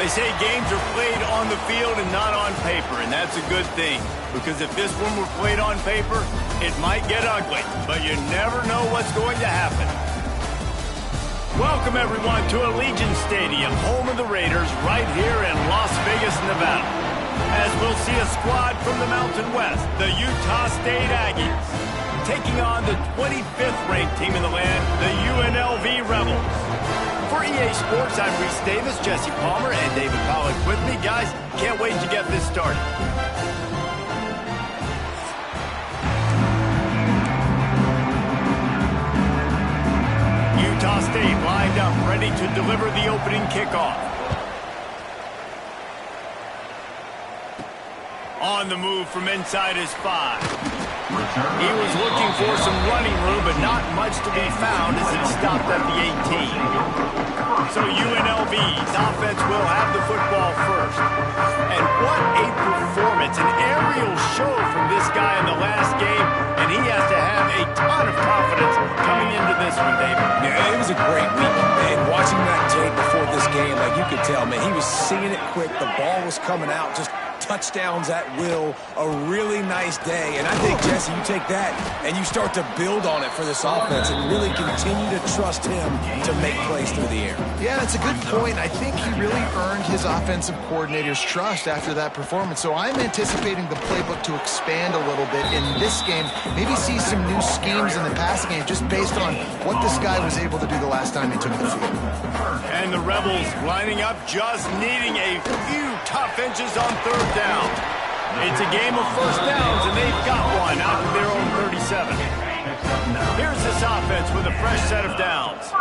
They say games are played on the field and not on paper, and that's a good thing. Because if this one were played on paper, it might get ugly, but you never know what's going to happen. Welcome, everyone, to Allegiant Stadium, home of the Raiders, right here in Las Vegas, Nevada. As we'll see a squad from the Mountain West, the Utah State Aggies, taking on the 25th ranked team in the land, the UNLV Rebels. For EA Sports, I'm Reese Davis, Jesse Palmer, and David Pollock with me. Guys, can't wait to get this started. Utah State lined up, ready to deliver the opening kickoff. On the move from inside his 5. He was looking for some running room, but not much to be found as it stopped at the 18. So UNLV's offense will have the football first. And what a performance, an aerial show from this guy in the last game, and he has to have a ton of confidence coming into this one, David. Yeah, it was a great week, man. Watching that tape before this game, like you could tell, man, he was seeing it quick. The ball was coming out, just touchdowns at will, a really nice day. And I think, Jesse, you take that and you start to build on it for this offense and really continue to trust him to make plays through the air. Yeah, that's a good point. I think he really earned his offensive coordinator's trust after that performance. So I'm anticipating the playbook to expand a little bit in this game, maybe see some new schemes in the passing game just based on what this guy was able to do the last time he took the field. And the Rebels lining up, just needing a few tough inches on third down. It's a game of first downs, and they've got one out of their own 37. Here's this offense with a fresh set of downs.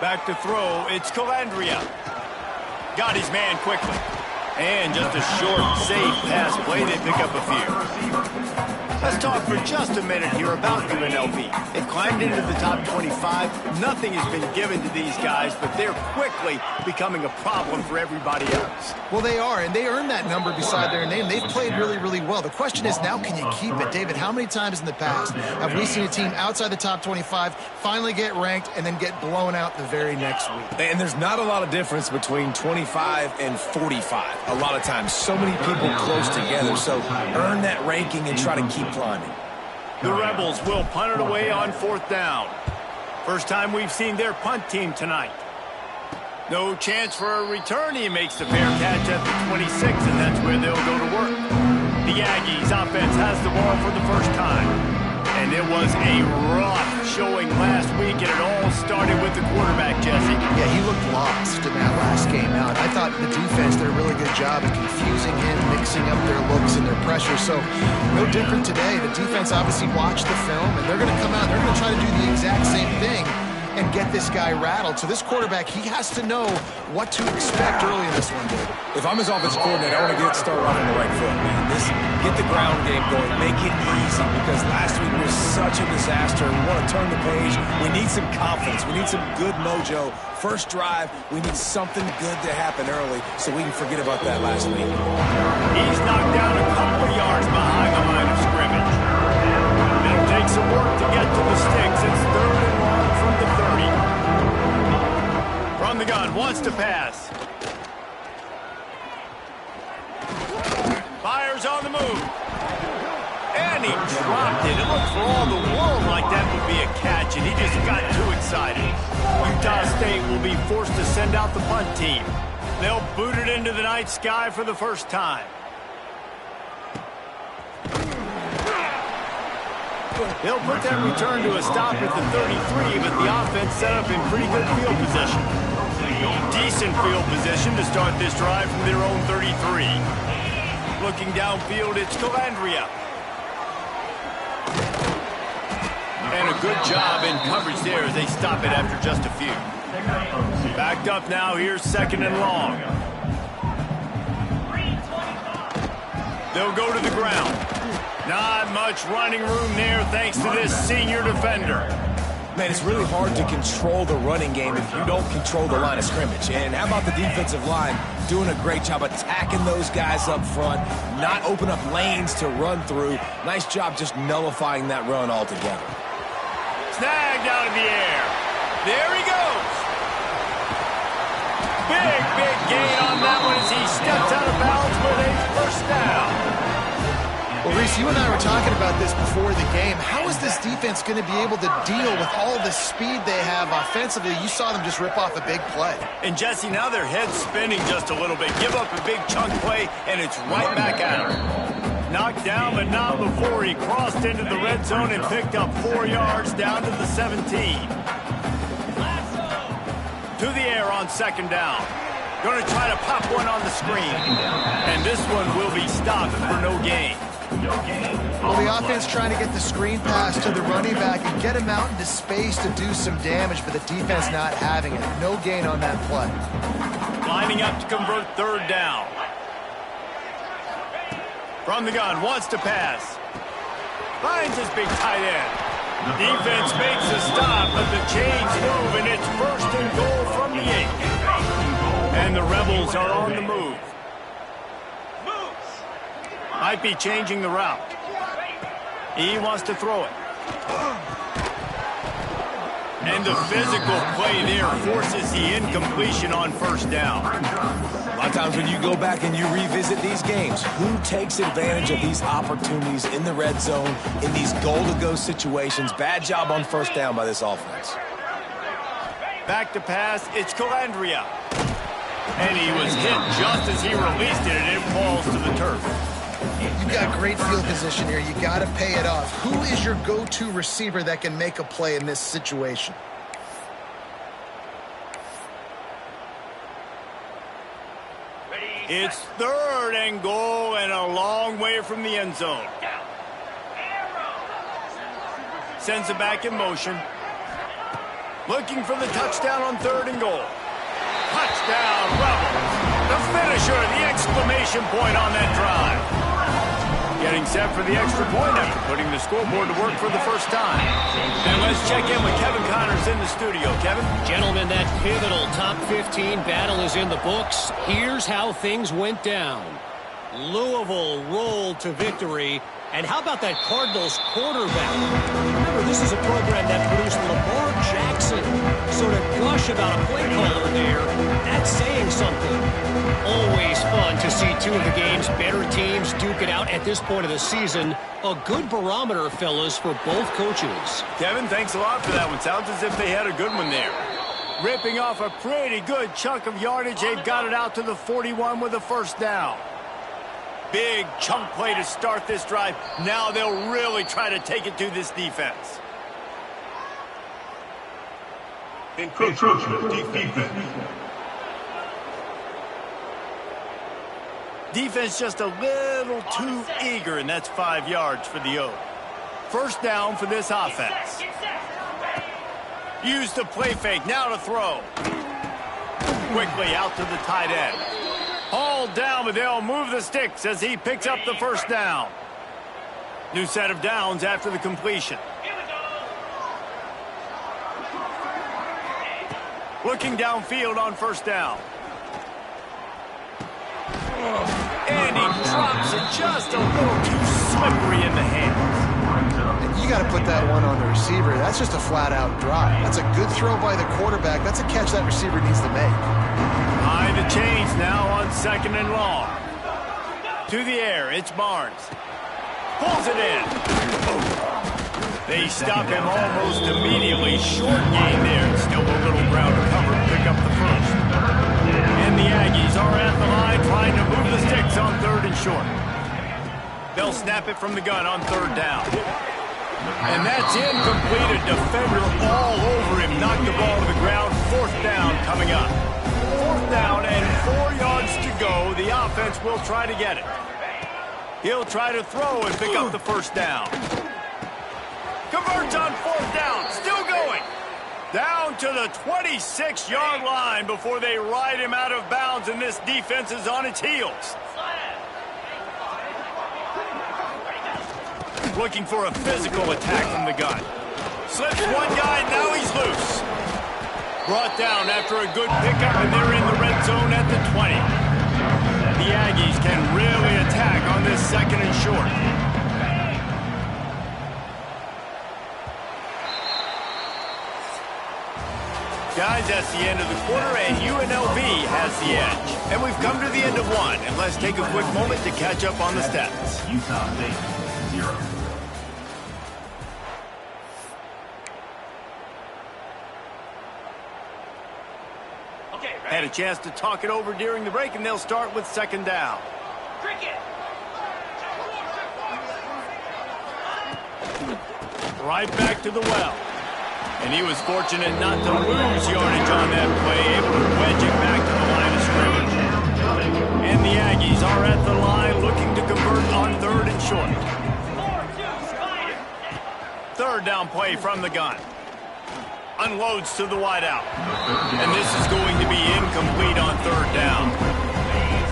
Back to throw, it's Calandria. Got his man quickly. And just a short, safe pass play, they pick up a few. Let's talk for just a minute here about UNLV. They've climbed into the top 25. Nothing has been given to these guys, but they're quickly becoming a problem for everybody else. Well, they are, and they earned that number beside their name. They've played really, really well. The question is now, can you keep it? David, how many times in the past have we seen a team outside the top 25 finally get ranked and then get blown out the very next week? And there's not a lot of difference between 25 and 45. A lot of times, so many people close together. So earn that ranking and try to keep climbing. The Rebels will punt it away on fourth down. First time we've seen their punt team tonight. No chance for a return. He makes the fair catch at the 26, and that's where they'll go to work. The Aggies offense has the ball for the first time. And it was a rough showing last week, and it all started with the quarterback, Jesse. Yeah, he looked lost in that last game out. I thought the defense did a really good job of confusing him, mixing up their looks and their pressure. So no different today. The defense obviously watched the film, and they're going to come out, they're going to try to do the exact same thing and get this guy rattled. So this quarterback, he has to know what to expect early in this one, David. If I'm his offensive coordinator, I want to get started off on the right foot, man. Get the ground game going, make it easy, because last week was such a disaster. We want to turn the page. We need some confidence. We need some good mojo. First drive, we need something good to happen early so we can forget about that last week. He's knocked down a couple of yards behind the line of scrimmage. It'll take some work to get to the sticks. It's third and long from the 30. From the gun, wants to pass. Fires on the move. And he dropped it. It looked for all the world like that would be a catch, and he just got too excited. Utah State will be forced to send out the punt team. They'll boot it into the night sky for the first time. They'll put that return to a stop at the 33, but the offense set up in pretty good field position. Decent field position to start this drive from their own 33. Looking downfield, it's Calandria. And a good job in coverage there as they stop it after just a few. Backed up now, here's second and long. They'll go to the ground. Not much running room there thanks to this senior defender. Man, it's really hard to control the running game if you don't control the line of scrimmage. And how about the defensive line doing a great job attacking those guys up front, not open up lanes to run through. Nice job just nullifying that run altogether. Snagged out of the air. There he goes. Big gain on that one as he steps out of bounds with a first down. Well, Reese, you and I were talking about this before the game. How is this defense going to be able to deal with all the speed they have offensively? You saw them just rip off a big play. And, Jesse, now their head's spinning just a little bit. Give up a big chunk play, and it's right back at him. Knocked down, but not before he crossed into the red zone and picked up 4 yards down to the 17. To the air on second down. Going to try to pop one on the screen. And this one will be stopped for no gain. Well, the offense trying to get the screen pass to the running back and get him out into space to do some damage, but the defense not having it. No gain on that play. Lining up to convert third down. From the gun, wants to pass. Finds his big tight end. Defense makes a stop, but the chains move, and it's first and goal from the 8. And the Rebels are on the move. Might be changing the route. He wants to throw it. And the physical play there forces the incompletion on first down. A lot of times when you go back and you revisit these games, who takes advantage of these opportunities in the red zone, in these goal-to-go situations? Bad job on first down by this offense. Back to pass, it's Calandria. And he was hit just as he released it, and it falls to the turf. You've got great field position here. You got to pay it off. Who is your go-to receiver that can make a play in this situation? It's third and goal and a long way from the end zone. Sends it back in motion. Looking for the touchdown on third and goal. Touchdown, Rebels. The finisher, the exclamation point on that drive. Getting set for the extra point after putting the scoreboard to work for the first time. And let's check in with Kevin Connors in the studio. Kevin? Gentlemen, that pivotal top 15 battle is in the books. Here's how things went down. Louisville rolled to victory. And how about that Cardinals quarterback? Remember, this is a program that produced Lamar Jackson. So to gush about a play caller there, that's saying something. Always fun to see two of the game's better teams duke it out at this point of the season. A good barometer, fellas, for both coaches. Kevin, thanks a lot for that one. Sounds as if they had a good one there. Ripping off a pretty good chunk of yardage. They've got it out to the 41 with a first down. Big chunk play to start this drive. Now they'll really try to take it to this defense. Encroachment defense. Defense just a little too eager, and that's 5 yards for the O. First down for this offense. Use the play fake, now to throw. Quickly out to the tight end. Hauled down, but they'll move the sticks as he picks up the first down. New set of downs after the completion. Looking downfield on first down. And he drops it just a little too slippery in the hands. You got to put that one on the receiver. That's just a flat-out drop. That's a good throw by the quarterback. That's a catch that receiver needs to make. Behind the chains now on second and long. To the air, it's Barnes. Pulls it in. They stop him almost immediately. Short gain there. Still a little ground to cover to pick up the first. And the Aggies are at the line trying to move the sticks on third and short. They'll snap it from the gun on third down. And that's incomplete. A defender all over him. Knocked the ball to the ground. Fourth down coming up. Fourth down and 4 yards to go. The offense will try to get it. He'll try to throw and pick up the first down. Converts on fourth down. Still going. Down to the 26-yard line before they ride him out of bounds, and this defense is on its heels. Looking for a physical attack from the gun. Slips one guy, now he's loose. Brought down after a good pickup, and they're in the red zone at the 20. The Aggies can really attack on this second and short. Guys, that's the end of the quarter, and UNLV has the edge. And we've come to the end of one, and let's take a quick moment to catch up on the stats. Utah State, 0. Had a chance to talk it over during the break, and they'll start with second down. Right back to the well. And he was fortunate not to lose yardage on that play, able to wedge it back to the line of scrimmage. And the Aggies are at the line looking to convert on third and short. Third down play from the gun. Unloads to the wideout. And this is going to be incomplete on third down.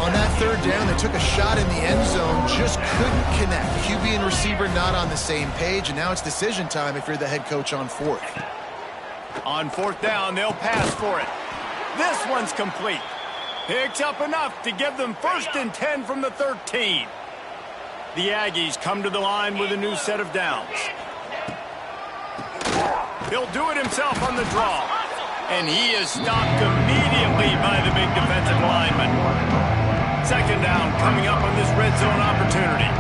On that third down, they took a shot in the end zone, just couldn't connect. QB and receiver not on the same page, and now it's decision time if you're the head coach on fourth. On fourth down, they'll pass for it. This one's complete. Picks up enough to give them 1st and 10 from the 13. The Aggies come to the line with a new set of downs. He'll do it himself on the draw. And he is stopped immediately by the big defensive lineman. Second down coming up on this red zone opportunity.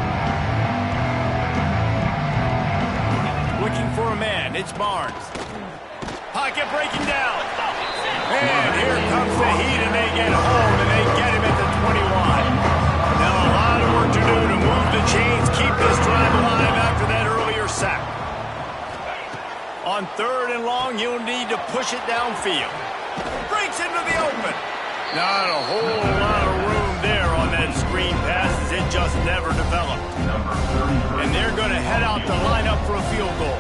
Looking for a man. It's Barnes. Pocket breaking down. And here comes the heat, and they get home, and they get him at the 21. Now a lot of work to do to move the chains, keep this drive alive after that earlier sack. On third and long, you'll need to push it downfield. Breaks into the open. Not a whole lot of room there on that screen pass, as it just never developed. And they're going to head out to line up for a field goal.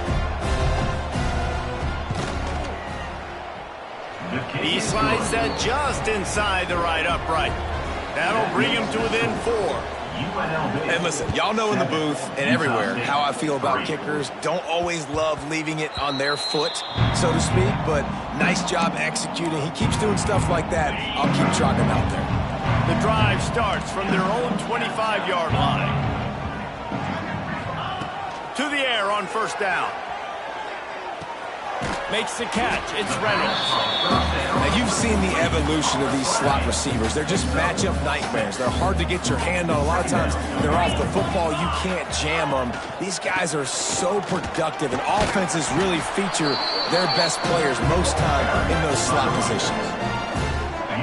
He slides that just inside the right upright. That'll bring him to within 4. And listen, y'all know in the booth and everywhere how I feel about kickers. Don't always love leaving it on their foot, so to speak, but nice job executing. He keeps doing stuff like that. I'll keep trotting him out there. The drive starts from their own 25-yard line. To the air on first down. Makes the catch. It's Reynolds. Now, you've seen the evolution of these slot receivers. They're just matchup nightmares. They're hard to get your hand on. A lot of times, they're off the football. You can't jam them. These guys are so productive, and offenses really feature their best players most time in those slot positions.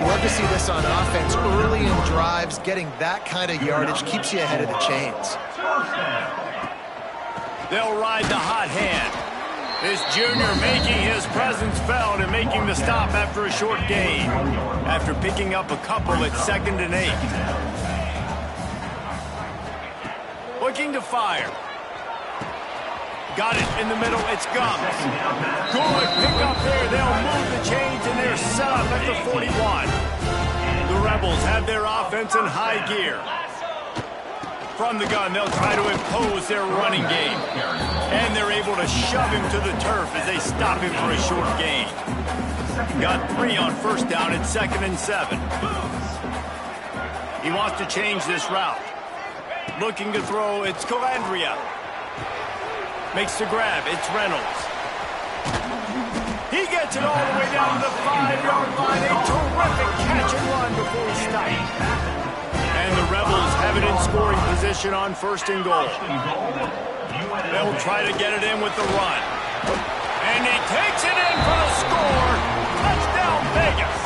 Love to see this on offense. Early in drives, getting that kind of yardage keeps you ahead of the chains. They'll ride the hot hand. This junior making his presence felt and making the stop after a short gain. After picking up a couple at 2nd and 8. Looking to fire. Got it in the middle. It's Gums. Good pick up there. They'll move the chains, and they're set up at the 41. The Rebels have their offense in high gear. From the gun, they'll try to impose their running game. And they're able to shove him to the turf as they stop him for a short gain. Got 3 on first down at 2nd and 7. He wants to change this route. Looking to throw, it's Calandria. Makes the grab, it's Reynolds. He gets it all the way down to the 5-yard line. A terrific catch and run before he stops. And the Rebels have it in scoring position on 1st and goal. They'll try to get it in with the run. And he takes it in for the score. Touchdown, Vegas.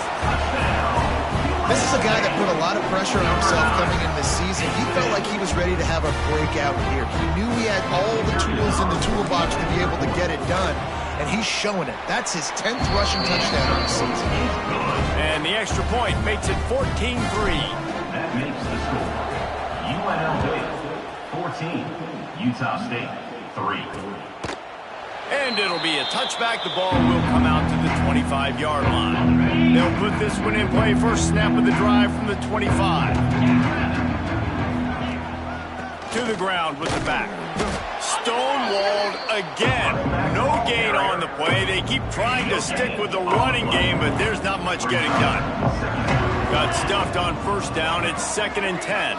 This is a guy that put a lot of pressure on himself coming into the season. He felt like he was ready to have a breakout year. He knew he had all the tools in the toolbox to be able to get it done, and he's showing it. That's his 10th rushing touchdown of the season. And the extra point makes it 14-3. That makes the score. UNLV 14, Utah State 3. And it'll be a touchback. The ball will come out to the 25-yard line. They'll put this one in play. First snap of the drive from the 25. To the ground with the back. Stonewalled again. No gain on the play. They keep trying to stick with the running game, but there's not much getting done. Got stuffed on first down. It's 2nd and 10.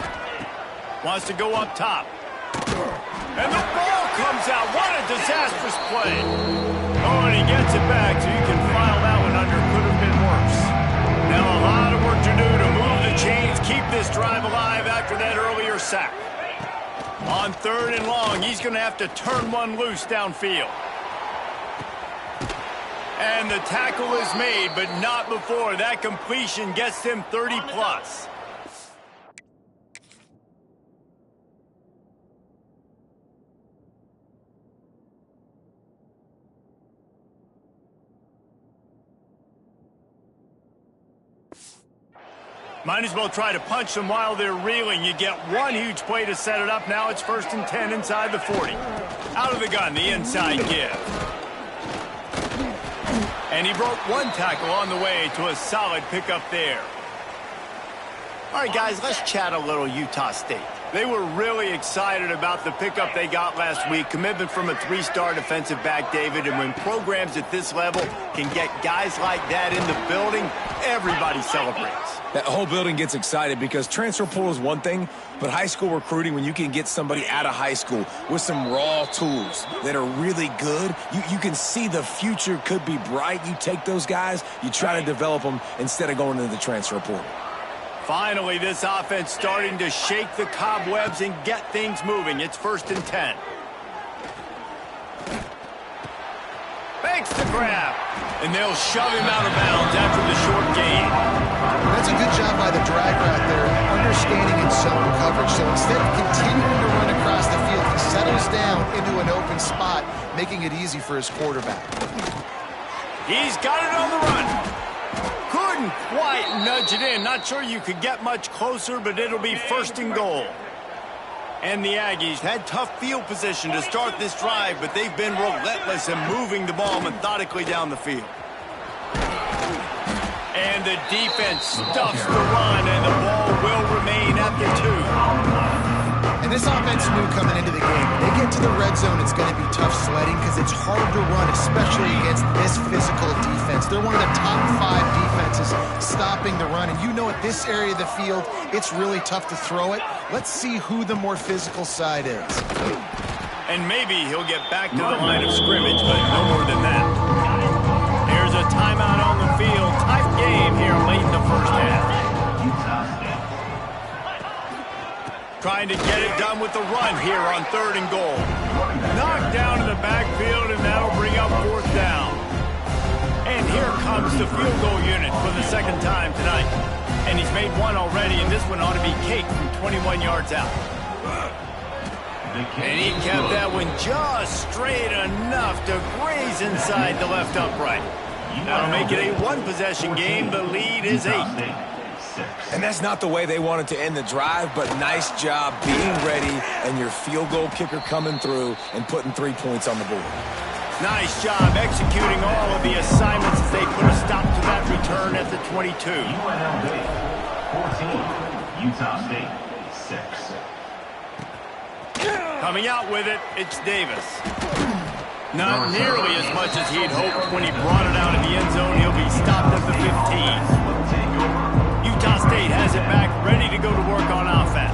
Wants to go up top. And the ball comes out. What a disastrous play. Oh, and he gets it back, so you can file that one under after that earlier sack. On 3rd and long, he's going to have to turn one loose downfield. And the tackle is made, but not before that completion gets him 30+. Might as well try to punch them while they're reeling. You get one huge play to set it up. Now it's 1st and 10 inside the 40. Out of the gun, the inside give. And he broke one tackle on the way to a solid pickup there. All right, guys, let's chat a little Utah State. They were really excited about the pickup they got last week. Commitment from a 3-star defensive back, David. And when programs at this level can get guys like that in the building, everybody celebrates. That whole building gets excited because transfer portal is one thing, but high school recruiting, when you can get somebody out of high school with some raw tools that are really good, you can see the future could be bright. You take those guys, you try to develop them instead of going into the transfer portal. Finally, this offense starting to shake the cobwebs and get things moving. It's 1st and 10. Makes the grab. And they'll shove him out of bounds after the short gain. That's a good job by the drag route there, understanding its zone coverage. So instead of continuing to run across the field, he settles down into an open spot, making it easy for his quarterback. He's got it on the run. Couldn't quite nudge it in. Not sure you could get much closer, but it'll be 1st and goal. And the Aggies had tough field position to start this drive, but they've been relentless in moving the ball methodically down the field. And the defense stuffs the run, and the ball will remain at the 2. And this offense knew coming into the game, when they get to the red zone, it's going to be tough sledding because it's hard to run, especially against this physical defense. They're one of the top 5 defenses stopping the run. And you know at this area of the field, it's really tough to throw it. Let's see who the more physical side is. And maybe he'll get back to the line of scrimmage, but no more than that. Here's a timeout on the field. Tight game here late in the 1st half. Trying to get it done with the run here on 3rd and goal. Knocked down in the backfield, and that'll bring up 4th down. And here comes the field goal unit for the 2nd time tonight. And he's made one already, and this one ought to be cake from 21 yards out. And he kept that one just straight enough to graze inside the left upright. That'll make it a 1-possession game. The lead is 8. And that's not the way they wanted to end the drive, but nice job being ready and your field goal kicker coming through and putting 3 points on the board. Nice job executing all of the assignments as they put a stop to that return at the 22. UNLV 14, Utah State 6. Coming out with it, it's Davis. Not nearly as much as he'd hoped when he brought it out in the end zone. He'll be stopped at the 15. Utah State has it back, ready to go to work on offense.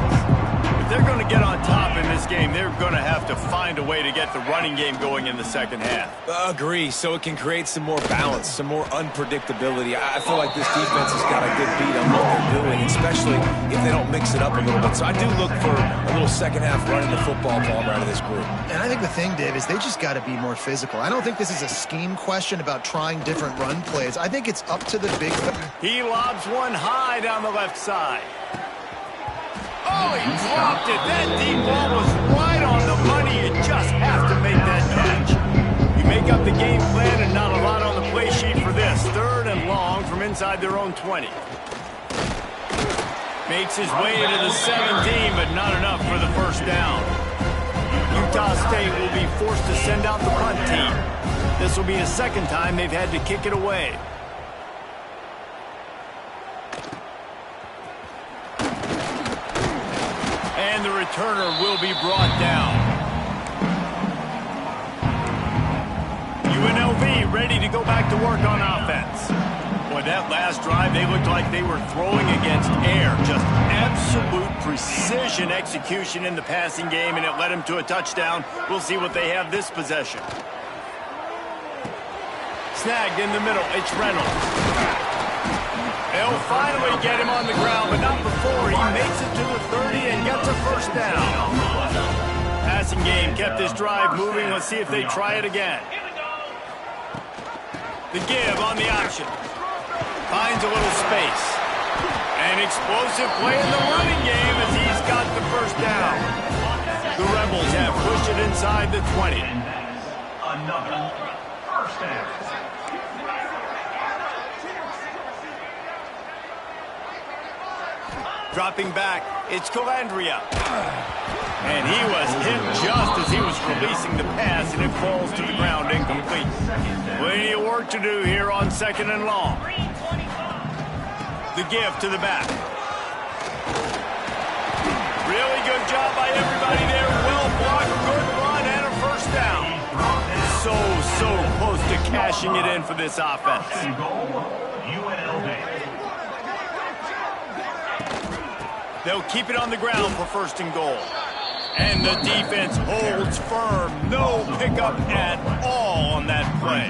If they're going to get on top in this game, they're going to have to find a way to get the running game going in the 2nd half. Agree, so it can create some more balance, some more unpredictability. I feel like this defense has got a good beat on what they're doing, especially if they don't mix it up a little bit. So I do look for a little 2nd half running the football ball out of this group. And I think the thing, Dave, is they just got to be more physical. I don't think this is a scheme question about trying different run plays. I think it's up to the big... He lobs one high down the left side. Oh, he dropped it. That deep ball was right on the money. You just have to make that catch. You make up the game plan and not a lot on the play sheet for this. 3rd and long from inside their own 20. Makes his way to the 17, but not enough for the 1st down. Utah State will be forced to send out the punt team. This will be the 2nd time they've had to kick it away. And the returner will be brought down. UNLV ready to go back to work on offense. Boy, that last drive, they looked like they were throwing against air. Just absolute precision execution in the passing game, and it led them to a touchdown. We'll see what they have this possession. Snagged in the middle. It's Reynolds. They'll finally get him on the ground, but not before he makes it to the 30, and passing game kept this drive moving. Let's see if they try it again. The give on the option. Finds a little space. An explosive play in the running game as he's got the first down. The Rebels have pushed it inside the 20. Another first down. Dropping back, it's Calandria. And he was hit just as he was releasing the pass, and it falls to the ground incomplete. Plenty of work to do here on 2nd and long. The give to the back. Really good job by everybody there. Well blocked, good run, and a first down. So close to cashing it in for this offense. UNLV. They'll keep it on the ground for 1st and goal. And the defense holds firm. No pickup at all on that play.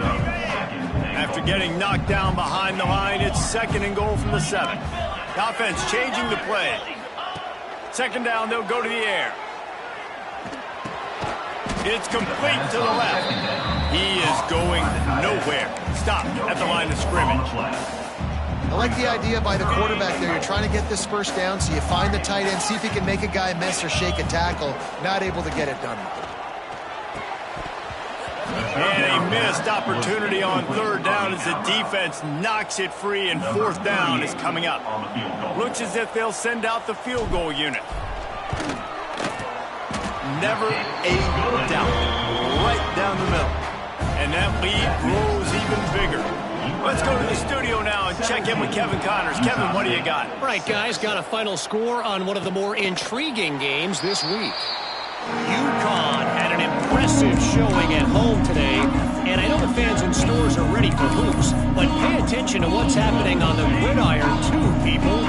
After getting knocked down behind the line, it's 2nd and goal from the 7. The offense changing the play. 2nd down, they'll go to the air. It's complete to the left. He is going nowhere. Stop at the line of scrimmage. I like the idea by the quarterback there. You're trying to get this first down, so you find the tight end, see if he can make a guy miss or shake a tackle. Not able to get it done. And a missed opportunity on 3rd down as the defense knocks it free, and 4th down is coming up. Looks as if they'll send out the field goal unit. Never a doubt. Right down the middle. And that lead grows even bigger. Let's go to the studio now and check in with Kevin Connors. Kevin, what do you got? All right, guys, got a final score on one of the more intriguing games this week. UConn had an impressive showing at home today, and I know the fans in stores are ready for hoops, but pay attention to what's happening on the gridiron too, people.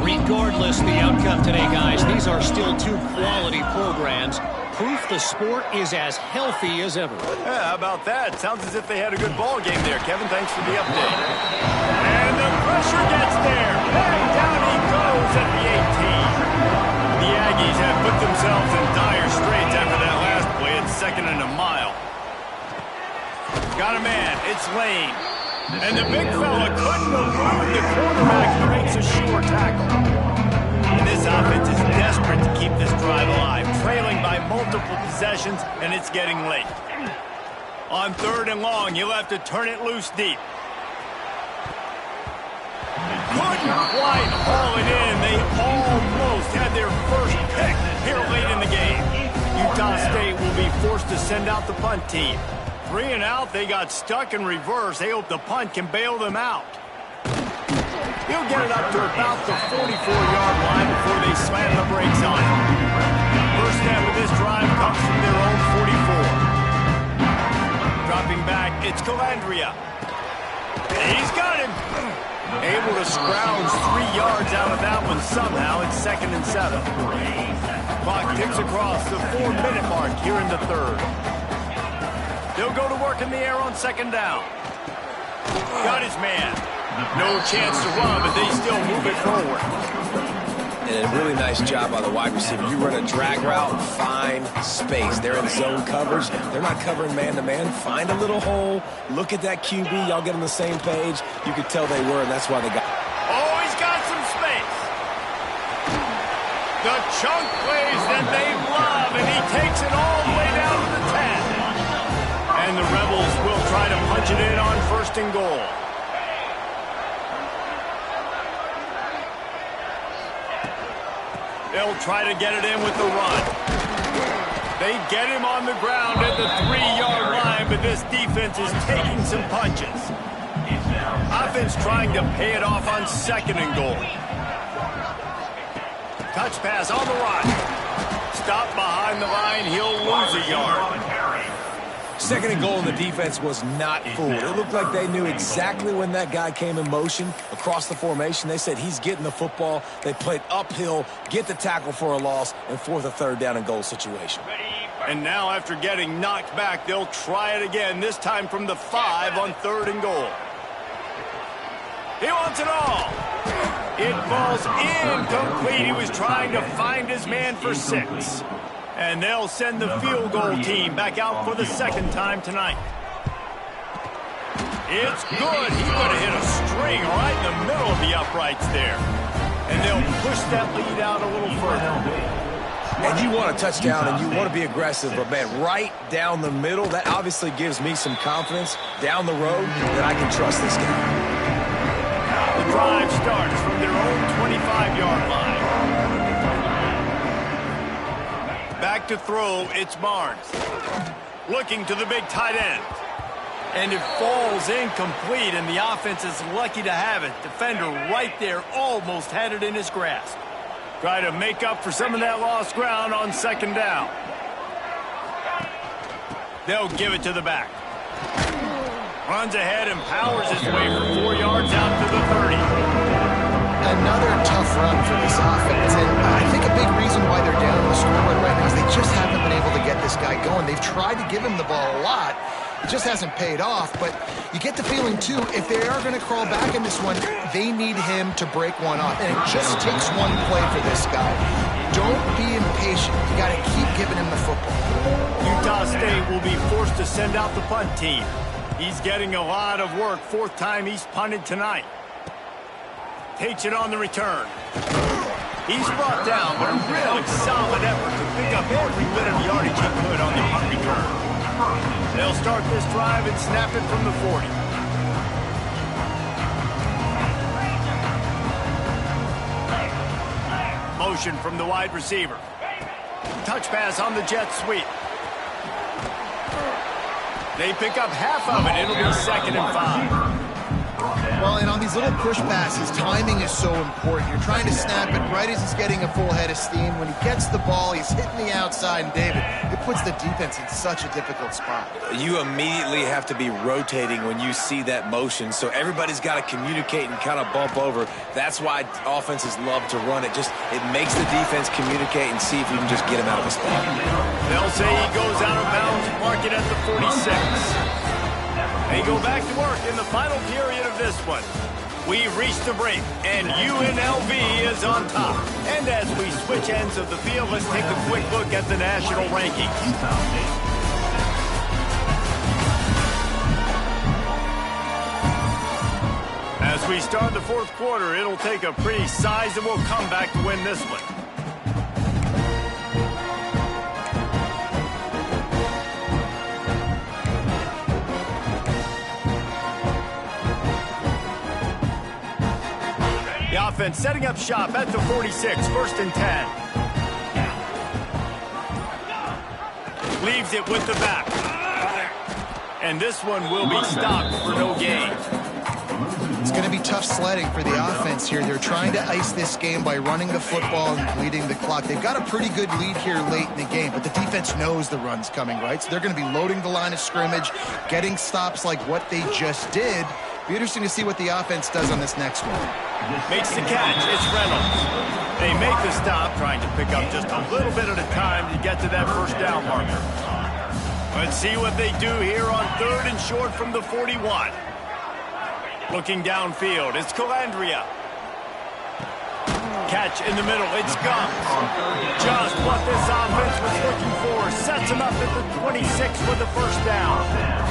Regardless the outcome today, guys, these are still 2 quality programs. Proof the sport is as healthy as ever. Yeah, how about that? Sounds as if they had a good ball game there. Kevin, thanks for the update. And the pressure gets there. Back down he goes at the 18. The Aggies have put themselves in dire straits after that last play. It's 2nd and a mile. Got a man. It's Lane. And the big fella couldn't elude the quarterback who makes a sure tackle. And this offense is desperate to keep this drive alive, trailing by multiple possessions, and it's getting late. On 3rd and long, you'll have to turn it loose deep. Couldn't quite haul it in. They almost had their first pick here late in the game. Utah State will be forced to send out the punt team. 3 and out, they got stuck in reverse. They hope the punt can bail them out. He'll get it up to about the 44-yard line before they slam the brakes on it. First snap of this drive comes from their own 44. Dropping back, it's Calandria. He's got him. Able to scrounge 3 yards out of that one somehow. It's 2nd and 7. Clock ticks across the 4-minute mark here in the 3rd. They'll go to work in the air on 2nd down. Got his man. No chance to run, but they still move it forward. And a really nice job by the wide receiver. You run a drag route, find space. They're in zone coverage. They're not covering man-to-man. Find a little hole. Look at that QB. Y'all get on the same page. You could tell they were, and that's why they got... Oh, he's got some space. The chunk plays that they love, and he takes it all the way down to the 10. And the Rebels will try to punch it in on 1st and goal. They'll try to get it in with the run. They get him on the ground at the 3-yard line, but this defense is taking some punches. Offense trying to pay it off on 2nd and goal. Touch pass on the run. Stop behind the line. He'll lose a yard. 2nd and goal, and the defense was not fooled. It looked like they knew exactly when that guy came in motion across the formation. They said he's getting the football. They played uphill, get the tackle for a loss, and force a 3rd down and goal situation. And now after getting knocked back, they'll try it again, this time from the 5 on 3rd and goal. He wants it all. It falls incomplete. He was trying to find his man for 6. And they'll send the field goal team back out for the second time tonight. It's good. He's going to hit a string right in the middle of the uprights there. And they'll push that lead out a little further. And you want a touchdown and you want to be aggressive, but man, right down the middle, that obviously gives me some confidence down the road that I can trust this guy. The drive starts from their own 25-yard line. Back to throw, it's Barnes. Looking to the big tight end. And it falls incomplete, and the offense is lucky to have it. Defender right there almost had it in his grasp. Try to make up for some of that lost ground on second down. They'll give it to the back. Runs ahead and powers his way for 4 yards out to the 30. Another tough run for this offense, and I think a big reason why they're down in the scoreboard right now is they just haven't been able to get this guy going. They've tried to give him the ball a lot. It just hasn't paid off, but you get the feeling, too, if they are going to crawl back in this one, they need him to break one off, and it just takes one play for this guy. Don't be impatient. You got to keep giving him the football. Utah State will be forced to send out the punt team. He's getting a lot of work. Fourth time he's punted tonight. Takes it on the return. He's brought down, but a really solid effort to pick up every bit of yardage he could on the punt return. They'll start this drive and snap it from the 40. Motion from the wide receiver. Touch pass on the jet sweep. They pick up half of it. It'll be 2nd and 5. Well, and on these little push passes, timing is so important. You're trying to snap it right as he's getting a full head of steam. When he gets the ball, he's hitting the outside, and David, it puts the defense in such a difficult spot. You immediately have to be rotating when you see that motion, so everybody's got to communicate and kind of bump over. That's why offenses love to run it. It makes the defense communicate and see if you can just get him out of a spot. They'll say he goes out of bounds, mark it at the 46. They go back to work in the final period of this one. We've reached the break, and UNLV is on top. And as we switch ends of the field, let's take a quick look at the national rankings. As we start the fourth quarter, it'll take a pretty sizable comeback to win this one. The offense setting up shop at the 46, 1st and 10. Leaves it with the back. And this one will be stopped for no gain. It's going to be tough sledding for the offense here. They're trying to ice this game by running the football and bleeding the clock. They've got a pretty good lead here late in the game, but the defense knows the run's coming, right? So they're going to be loading the line of scrimmage, getting stops like what they just did. Be interesting to see what the offense does on this next one. Makes the catch. It's Reynolds. They make the stop, trying to pick up just a little bit at a time to get to that first down marker. Let's see what they do here on 3rd and short from the 41. Looking downfield, it's Calandria. Catch in the middle, it's Gums. Just what this offense was looking for. Sets him up at the 26 with the first down.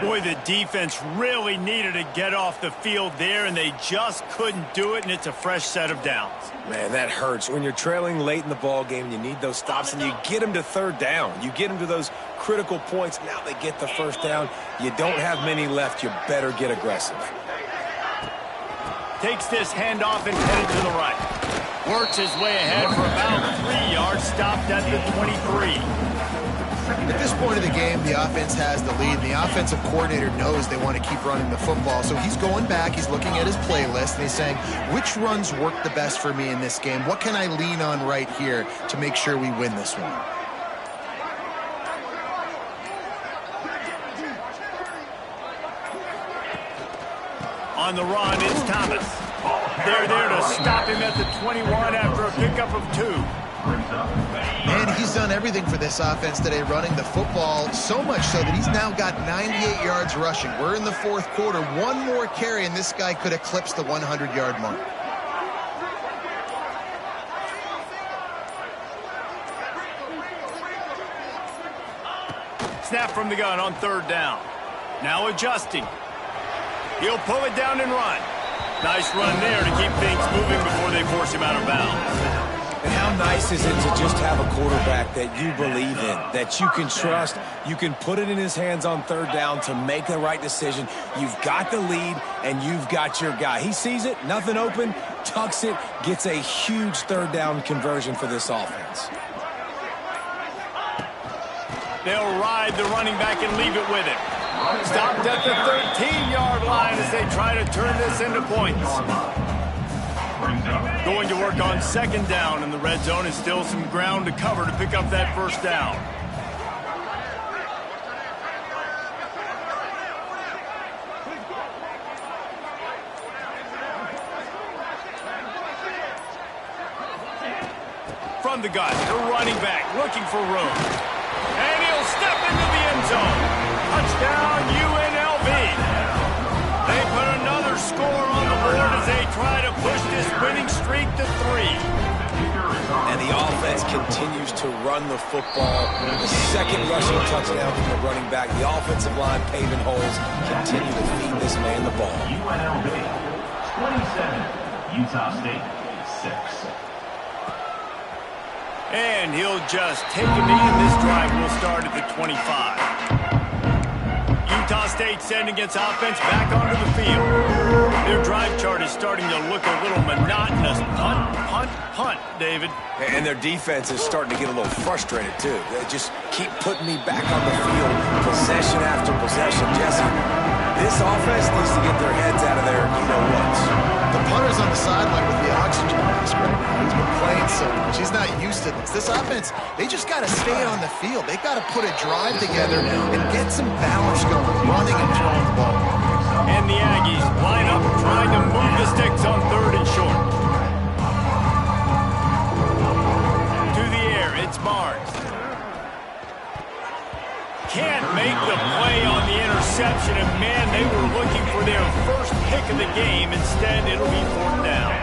Boy, the defense really needed to get off the field there, and they just couldn't do it, and it's a fresh set of downs. Man, that hurts. When you're trailing late in the ball game, you need those stops, and you get them to 3rd down. You get them to those critical points. Now they get the first down. You don't have many left. You better get aggressive. Takes this handoff and headed to the right. Works his way ahead for about 3 yards, stopped at the 23. At this point of the game, the offense has the lead. The offensive coordinator knows they want to keep running the football. So he's going back, he's looking at his playlist, and he's saying, which runs work the best for me in this game? What can I lean on right here to make sure we win this one? On the run, it's Thomas. They're there to stop him at the 21 after a pickup of 2. Man, he's done everything for this offense today, running the football, so much so that he's now got 98 yards rushing. We're in the fourth quarter. One more carry, and this guy could eclipse the 100-yard mark. Snap from the gun on third down. Now adjusting. He'll pull it down and run. Nice run there to keep things moving before they force him out of bounds. And how nice is it to just have a quarterback that you believe in, that you can trust, you can put it in his hands on third down to make the right decision. You've got the lead, and you've got your guy. He sees it, nothing open, tucks it, gets a huge third down conversion for this offense. They'll ride the running back and leave it with him. Stopped at the 13-yard line as they try to turn this into points. Going to work on second down, and the red zone is still some ground to cover to pick up that first down. From the gun, the running back looking for room. And he'll step into the end zone. Touchdown, UNLV. They put another score on the board as they try to push this winning streak to 3. And the offense continues to run the football. The second rushing touchdown from the running back. The offensive line paving holes. Continue to feed this man the ball. UNLV 27, Utah State 6. And he'll just take a knee, and this drive will start at the 25. Utah State sending its offense back onto the field. Their drive chart is starting to look a little monotonous. Punt, punt, punt, David. And their defense is starting to get a little frustrated, too. They just keep putting me back on the field, possession after possession. Jesse, this offense needs to get their heads out of there, you know what? The punter's on the sideline with the oxygen mask right now. He's been playing so much. He's not used to this. This offense, they just got to stay on the field. They've got to put a drive together and get some balance going, running and throwing the ball. And the Aggies line up trying to move the sticks on third and short. To the air, it's Barnes. Can't make the play on the interception, and man, they were looking for their first pick of the game. Instead, it'll be fourth down.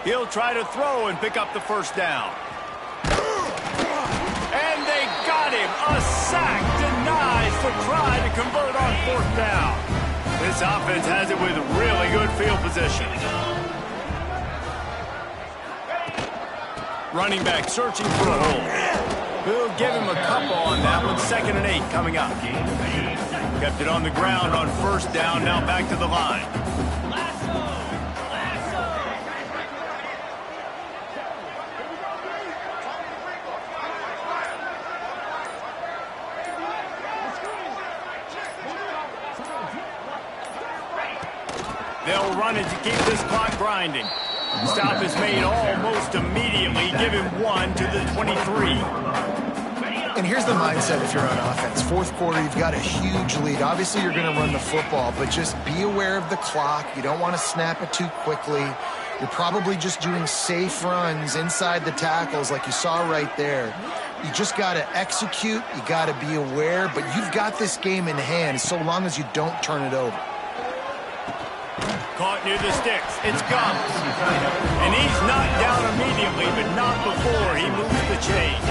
He'll try to throw and pick up the first down. And they got him. A sack denies the try to convert on fourth down. This offense has it with really good field position. Running back searching for a hole. We'll give him a couple on that one. 2nd and 8 coming up. Kept it on the ground on first down. Now back to the line. They'll run it to keep this clock grinding. Stop is made almost immediately. Give him 1 to the 23. And here's the mindset if you're on offense. Fourth quarter, you've got a huge lead. Obviously, you're going to run the football, but just be aware of the clock. You don't want to snap it too quickly. You're probably just doing safe runs inside the tackles like you saw right there. You just got to execute. You got to be aware, but you've got this game in hand so long as you don't turn it over. Caught near the sticks. It's Gums. And he's knocked down immediately, but not before he moves the chains.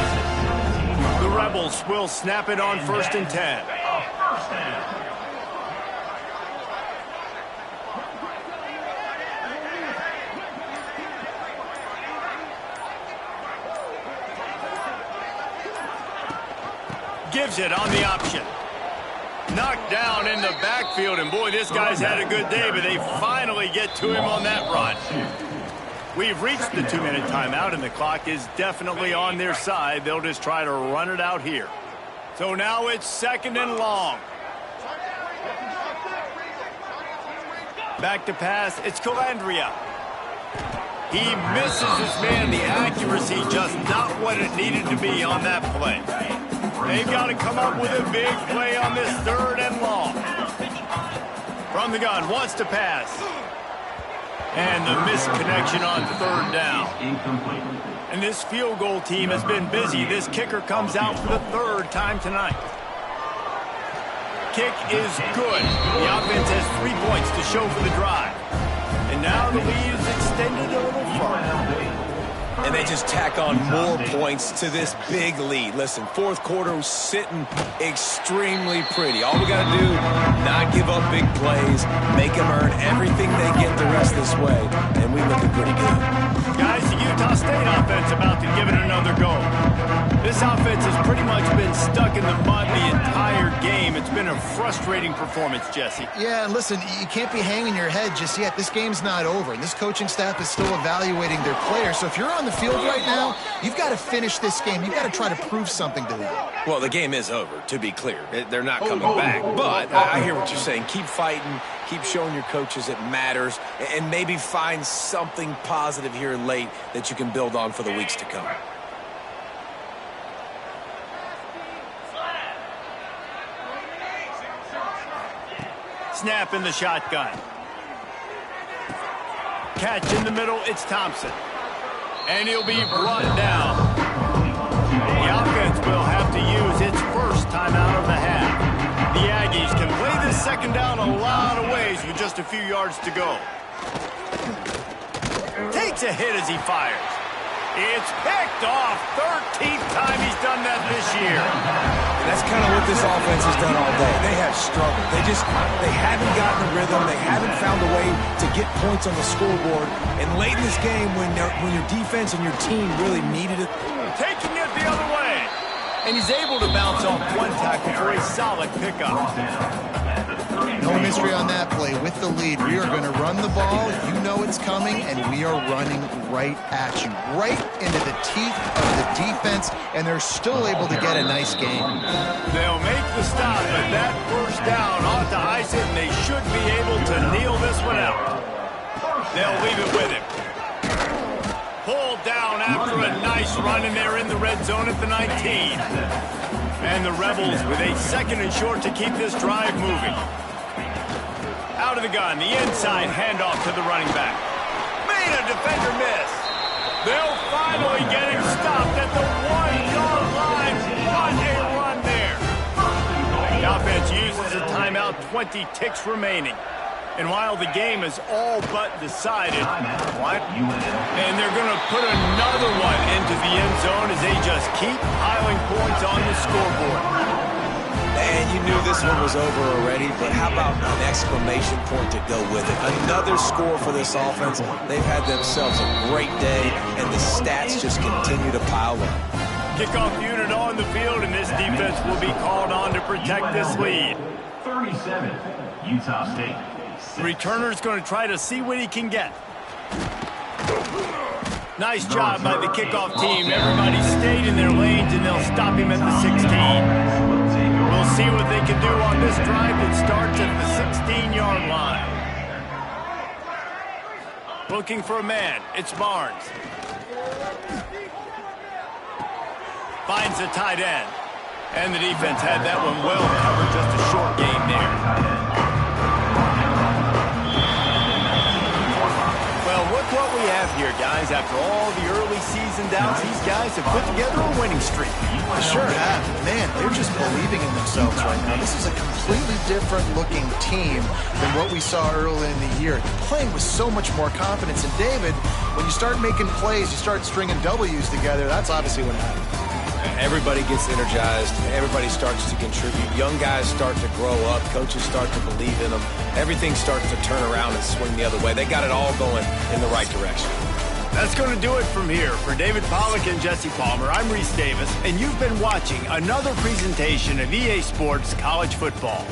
The Rebels will snap it on 1st and 10. Gives it on the option. Knocked down in the backfield, and boy, this guy's had a good day, but they finally get to him on that run. We've reached the 2-minute timeout, and the clock is definitely on their side. They'll just try to run it out here. So now it's 2nd and long. Back to pass, it's Calandria. He misses his man. The accuracy just not what it needed to be on that play. They've got to come up with a big play on this 3rd and long. From the gun, wants to pass. And the misconnection on 3rd down. And this field goal team has been busy. This kicker comes out for the 3rd time tonight. Kick is good. The offense has 3 points to show for the drive. And now the lead is extended a little further. And they just tack on more points to this big lead. Listen, fourth quarter was sitting extremely pretty. All we got to do, not give up big plays, make them earn everything they get the rest this way, and we're looking pretty good. Guys, the Utah State offense about to give it another go. This offense has pretty much been stuck in the mud the entire game. It's been a frustrating performance, Jesse. Yeah, and listen, you can't be hanging your head just yet. This game's not over, and this coaching staff is still evaluating their players. So if you're on the field right now, you've got to finish this game. You've got to try to prove something to them. Well, the game is over, to be clear. They're not coming back. But I hear what you're saying. Keep fighting. Keep showing your coaches it matters. And maybe find something positive here late that you can build on for the weeks to come. Snap in the shotgun. Catch in the middle, it's Thompson. And he'll be brought down. The offense will have to use its first timeout of the half. The Aggies can play this second down a lot of ways with just a few yards to go. Takes a hit as he fires. It's picked off. 13th time he's done that this year. And that's kind of what this offense has done all day. They have struggled. They haven't gotten a rhythm. They haven't found a way to get points on the scoreboard. And late in this game, when your defense and your team really needed it. Taking it the other way. And he's able to bounce off one tackle for a solid pickup. No mystery on that play. With the lead, we are going to run the ball. You know it's coming, and we are running right at you, right into the teeth of the defense, and they're still able to get a nice game. They'll make the stop, but that first down ought to ice it, and they should be able to kneel this one out. They'll leave it with him. Pulled down after a nice run, and they're in the red zone at the 19. And the Rebels with a second and short to keep this drive moving. Out of the gun, the inside handoff to the running back. Made a defender miss. They'll finally get him stopped at the 1-yard line. What a run there. The offense uses a timeout, 20 ticks remaining. And while the game is all but decided, and they're going to put another one into the end zone as they just keep piling points on the scoreboard. And you knew this one was over already, but how about an exclamation point to go with it? Another score for this offense. They've had themselves a great day, and the stats just continue to pile up. Kickoff unit on the field, and this defense will be called on to protect this lead. 37, Utah State. The returner's going to try to see what he can get. Nice job by the kickoff team. Everybody stayed in their lanes, and they'll stop him at the 16. We'll see what they can do on this drive that starts at the 16-yard line. Looking for a man. It's Barnes. Finds the tight end. And the defense had that one well covered. Just a short game there. Look what we have here, guys. After all the early season doubts, these guys have put together a winning streak. Sure have. Man, they're just believing in themselves right now. This is a completely different looking team than what we saw early in the year. Playing with so much more confidence. And David, when you start making plays, you start stringing W's together, that's obviously what happens. Everybody gets energized. Everybody starts to contribute. Young guys start to grow up. Coaches start to believe in them. Everything starts to turn around and swing the other way. They got it all going in the right direction. That's going to do it from here. For David Pollack and Jesse Palmer, I'm Reese Davis, and you've been watching another presentation of EA Sports College Football.